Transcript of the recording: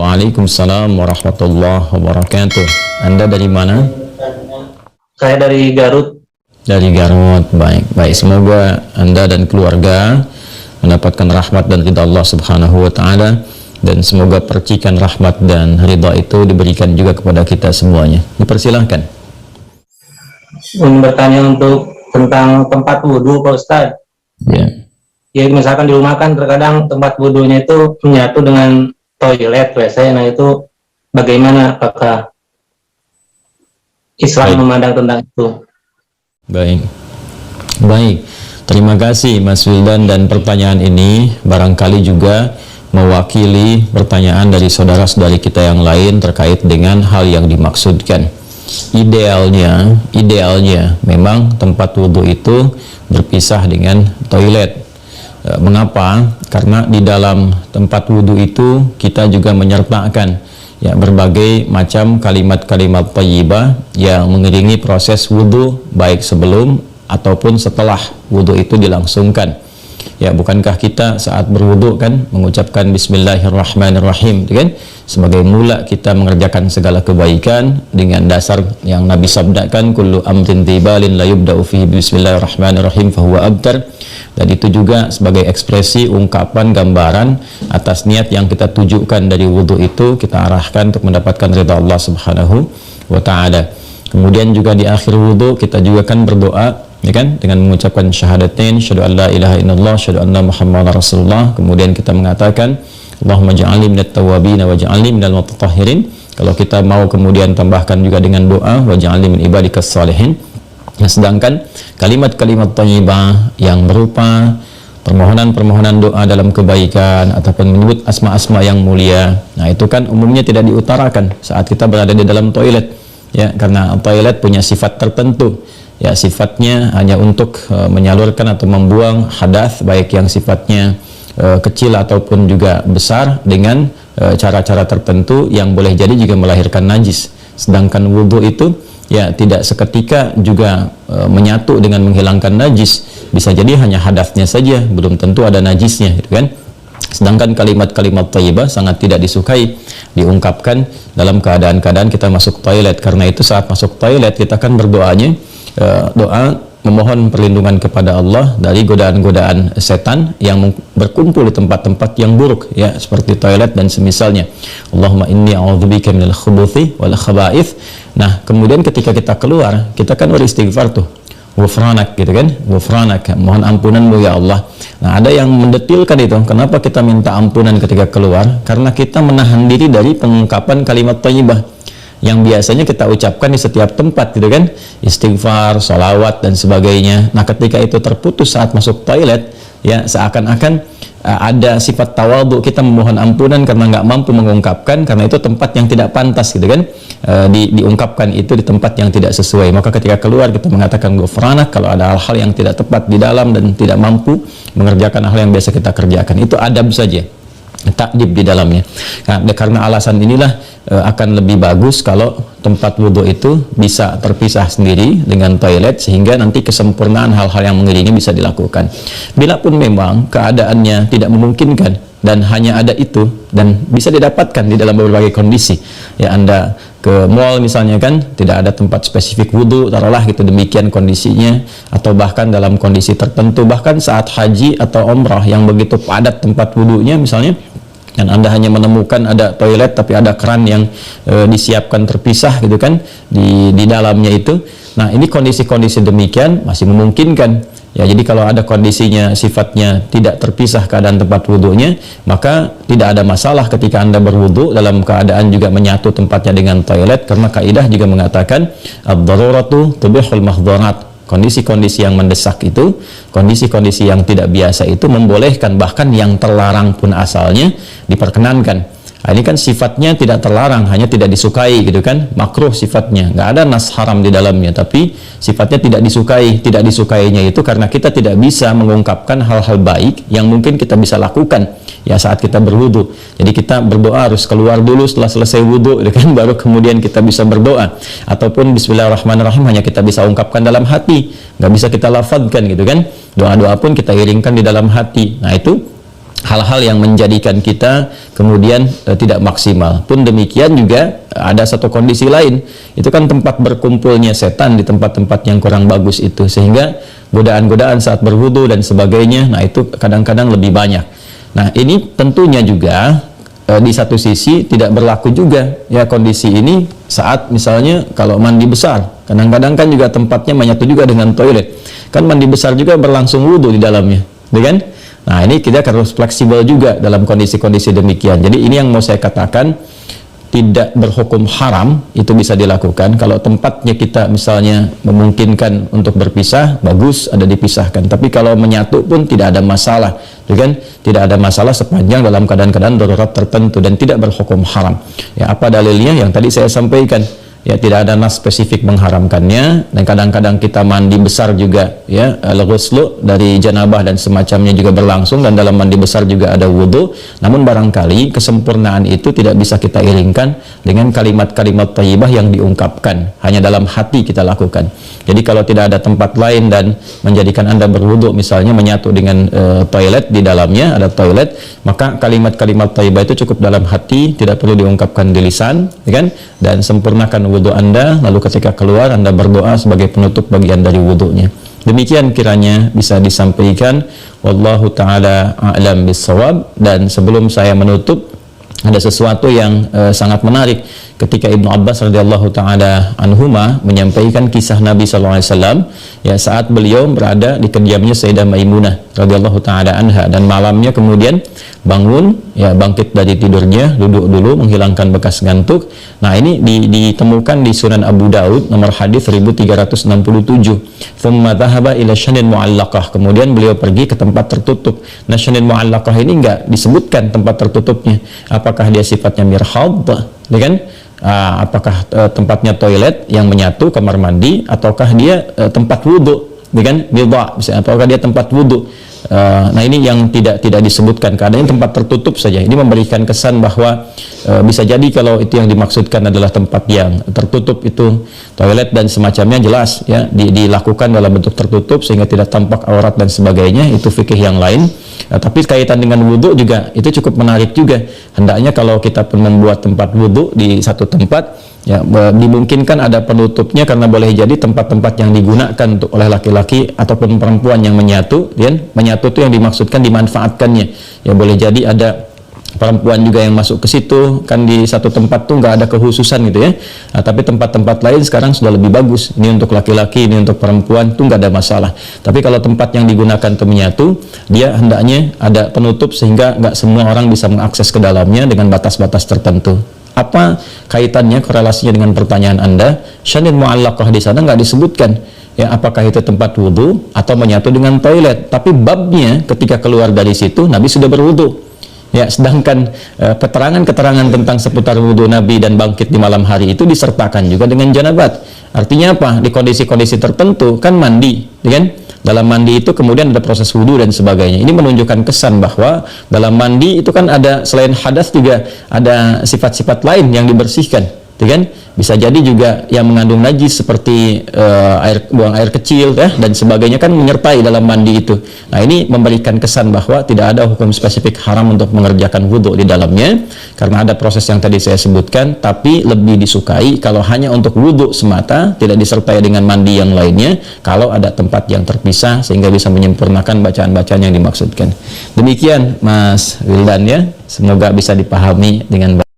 Waalaikumsalam warahmatullahi wabarakatuh. Anda dari mana? Saya dari Garut. Dari Garut. Baik. Semoga Anda dan keluarga mendapatkan rahmat dan ridha Allah Subhanahu wa taala, dan semoga percikan rahmat dan ridha itu diberikan juga kepada kita semuanya. Dipersilahkan. Ingin bertanya tentang tempat wudhu, Pak Ustadz. Ya. Ya, misalkan di rumah kan terkadang tempat wudhunya itu menyatu dengan toilet, WC. Nah, itu bagaimana? Apakah Islam memandang tentang itu? Baik. Terima kasih Mas Wildan, dan pertanyaan ini barangkali juga mewakili pertanyaan dari saudara-saudari kita yang lain terkait dengan hal yang dimaksudkan. Idealnya memang tempat wudhu itu berpisah dengan toilet. Mengapa? Karena di dalam tempat wudhu itu kita juga menyertakan berbagai macam kalimat-kalimat thayyibah yang mengiringi proses wudhu, baik sebelum ataupun setelah wudhu itu dilangsungkan. Bukankah kita saat berwudhu kan mengucapkan Bismillahirrahmanirrahim, kan? Sebagai mula kita mengerjakan segala kebaikan dengan dasar yang Nabi sabdakan, kullu amrin tibalin la yubda'u fihi Bismillahirrahmanirrahim fahuwa abtar. Dan itu juga sebagai ekspresi ungkapan gambaran atas niat yang kita tujukan dari wudhu itu, kita arahkan untuk mendapatkan ridha Allah Subhanahu wa taala. Kemudian juga di akhir wudhu kita juga kan berdoa, dengan mengucapkan syahadatain, syahadu an la ilaha illallah, syahadu anna muhammadar rasulullah. Kemudian kita mengatakan Allahumma ja'alni minat tawabin wa ja'alni minal mutatahhirin. Kalau kita mau kemudian tambahkan juga dengan doa wa ja'alni min ibadikas salihin. Sedangkan kalimat-kalimat thayyibah yang berupa permohonan-permohonan doa dalam kebaikan ataupun menyebut asma-asma yang mulia, nah itu kan umumnya tidak diutarakan saat kita berada di dalam toilet, karena toilet punya sifat tertentu. Sifatnya hanya untuk menyalurkan atau membuang hadas, baik yang sifatnya kecil ataupun juga besar, dengan cara-cara tertentu yang boleh jadi juga melahirkan najis. Sedangkan wudhu itu tidak seketika juga menyatu dengan menghilangkan najis, bisa jadi hanya hadasnya saja, belum tentu ada najisnya, kan? Sedangkan kalimat-kalimat thayyibah sangat tidak disukai diungkapkan dalam keadaan-keadaan kita masuk toilet. Karena itu saat masuk toilet kita kan berdoanya doa memohon perlindungan kepada Allah dari godaan-godaan setan yang berkumpul di tempat-tempat yang buruk, seperti toilet dan semisalnya. Allahumma inni a'udzubika minal khubuthi wal khaba'ith. Nah, kemudian ketika kita keluar, kita kan beristighfar tuh, ghufranak, ghufranak, mohon ampunanmu ya Allah. Nah, ada yang mendetilkan itu, kenapa kita minta ampunan ketika keluar? Karena kita menahan diri dari pengungkapan kalimat thayyibah yang biasanya kita ucapkan di setiap tempat, istighfar, sholawat dan sebagainya. Nah, ketika itu terputus saat masuk toilet, seakan-akan ada sifat tawadhu, kita memohon ampunan karena nggak mampu mengungkapkan, karena itu tempat yang tidak pantas, diungkapkan itu di tempat yang tidak sesuai. Maka ketika keluar kita mengatakan ghufranak kalau ada hal-hal yang tidak tepat di dalam dan tidak mampu mengerjakan hal yang biasa kita kerjakan. Itu adab saja, takdib di dalamnya. Nah, karena alasan inilah akan lebih bagus kalau tempat wudhu itu bisa terpisah sendiri dengan toilet, sehingga nanti kesempurnaan hal-hal yang mengiringi bisa dilakukan. Bila pun memang keadaannya tidak memungkinkan dan hanya ada itu, dan bisa didapatkan di dalam berbagai kondisi, Anda ke mall misalnya kan, tidak ada tempat spesifik wudhu, taruhlah demikian kondisinya, atau bahkan dalam kondisi tertentu, bahkan saat haji atau umrah yang begitu padat tempat wudhunya misalnya, dan Anda hanya menemukan ada toilet tapi ada keran yang disiapkan terpisah di dalamnya itu. Nah, ini kondisi-kondisi demikian masih memungkinkan. Jadi kalau ada kondisinya sifatnya tidak terpisah keadaan tempat wudhunya, maka tidak ada masalah ketika Anda berwudhu dalam keadaan juga menyatu tempatnya dengan toilet, karena kaidah juga mengatakan ad-daruratu tubihul mahdharat. Kondisi-kondisi yang mendesak itu, kondisi-kondisi yang tidak biasa itu membolehkan, bahkan yang terlarang pun asalnya diperkenankan. Nah, ini kan sifatnya tidak terlarang, hanya tidak disukai, makruh sifatnya, nggak ada nas haram di dalamnya, tapi sifatnya tidak disukai. Tidak disukainya itu karena kita tidak bisa mengungkapkan hal-hal baik yang mungkin kita bisa lakukan saat kita berwudu. Jadi kita berdoa harus keluar dulu setelah selesai wudu, baru kemudian kita bisa berdoa. Ataupun Bismillahirrahmanirrahim hanya kita bisa ungkapkan dalam hati, nggak bisa kita lafadzkan, Doa-doa pun kita iringkan di dalam hati. Nah, itu hal-hal yang menjadikan kita kemudian tidak maksimal. Pun demikian juga ada satu kondisi lain, itu kan tempat berkumpulnya setan di tempat-tempat yang kurang bagus itu, sehingga godaan-godaan saat berwudu dan sebagainya, nah itu kadang-kadang lebih banyak. Nah ini tentunya juga di satu sisi tidak berlaku juga ya kondisi ini saat misalnya kalau mandi besar, kadang-kadang kan juga tempatnya menyatu juga dengan toilet, kan mandi besar juga berlangsung wudu di dalamnya, ya kan? Nah ini kita harus fleksibel juga dalam kondisi-kondisi demikian. Jadi ini yang mau saya katakan, tidak berhukum haram, itu bisa dilakukan. Kalau tempatnya kita misalnya memungkinkan untuk berpisah, bagus ada dipisahkan. Tapi kalau menyatu pun tidak ada masalah, kan? Tidak ada masalah sepanjang dalam keadaan-keadaan darurat tertentu dan tidak berhukum haram. Ya, apa dalilnya? Yang tadi saya sampaikan. Ya, tidak ada nas spesifik mengharamkannya, dan kadang-kadang kita mandi besar juga ya, al-ghuslu dari janabah dan semacamnya juga berlangsung, dan dalam mandi besar juga ada wudu. Namun barangkali kesempurnaan itu tidak bisa kita iringkan dengan kalimat-kalimat thayyibah yang diungkapkan, hanya dalam hati kita lakukan. Jadi kalau tidak ada tempat lain dan menjadikan Anda berwudu misalnya menyatu dengan toilet, di dalamnya ada toilet, maka kalimat-kalimat thayyibah itu cukup dalam hati, tidak perlu diungkapkan di lisan, ya kan? Dan sempurnakan wudu Anda, lalu ketika keluar Anda berdoa sebagai penutup bagian dari wudunya. Demikian kiranya bisa disampaikan. Wallahu ta'ala a'lam bissawab. Dan sebelum saya menutup, ada sesuatu yang sangat menarik ketika Ibnu Abbas radhiyallahu taala anhuma menyampaikan kisah Nabi SAW ya saat beliau berada di kediamannya Sayyidah Maimunah radhiyallahu taala anha, dan malamnya kemudian bangun ya, bangkit dari tidurnya, duduk dulu menghilangkan bekas ngantuk. Nah ini ditemukan di Sunan Abu Daud nomor hadis 1367. Thumma dhahaba ila syanin mu'allaqah, kemudian beliau pergi ke tempat tertutup. Nah syanin mu'allaqah ini enggak disebutkan tempat tertutupnya, apakah dia sifatnya mirhad, ya kan? Apakah tempatnya toilet yang menyatu, kamar mandi, ataukah dia tempat wudhu, ya kan? Bidha, ataukah dia tempat wudhu. Nah ini yang tidak disebutkan, keadaannya tempat tertutup saja. Ini memberikan kesan bahwa bisa jadi kalau itu yang dimaksudkan adalah tempat yang tertutup, itu toilet dan semacamnya, jelas ya dilakukan dalam bentuk tertutup sehingga tidak tampak aurat dan sebagainya, itu fikih yang lain. Tapi kaitan dengan wudhu juga itu cukup menarik juga. Hendaknya kalau kita pun membuat tempat wudhu di satu tempat, ya dimungkinkan ada penutupnya, karena boleh jadi tempat-tempat yang digunakan untuk oleh laki-laki ataupun perempuan yang menyatu, ya, menyatu itu yang dimaksudkan dimanfaatkannya. Ya boleh jadi ada perempuan juga yang masuk ke situ, kan di satu tempat tuh nggak ada kekhususan gitu ya. Nah, tapi tempat-tempat lain sekarang sudah lebih bagus. Ini untuk laki-laki, ini untuk perempuan, tuh nggak ada masalah. Tapi kalau tempat yang digunakan untuk menyatu, dia hendaknya ada penutup sehingga nggak semua orang bisa mengakses ke dalamnya dengan batas-batas tertentu. Apa kaitannya, korelasinya dengan pertanyaan Anda? Syanin mu'allaqah di sana nggak disebutkan. Ya, apakah itu tempat wudhu atau menyatu dengan toilet? Tapi babnya ketika keluar dari situ, Nabi sudah berwudhu. Ya, sedangkan keterangan-keterangan tentang seputar wudhu Nabi dan bangkit di malam hari itu disertakan juga dengan janabat. Artinya apa? Di kondisi-kondisi tertentu kan mandi, ya kan? Dalam mandi itu kemudian ada proses wudhu dan sebagainya. Ini menunjukkan kesan bahwa dalam mandi itu kan ada selain hadas juga ada sifat-sifat lain yang dibersihkan, ya kan? Bisa jadi juga yang mengandung najis seperti buang air kecil ya, dan sebagainya kan menyertai dalam mandi itu. Nah ini memberikan kesan bahwa tidak ada hukum spesifik haram untuk mengerjakan wudhu di dalamnya, karena ada proses yang tadi saya sebutkan. Tapi lebih disukai kalau hanya untuk wudhu semata, tidak disertai dengan mandi yang lainnya, kalau ada tempat yang terpisah sehingga bisa menyempurnakan bacaan-bacaan yang dimaksudkan. Demikian Mas Wildan ya, semoga bisa dipahami dengan baik.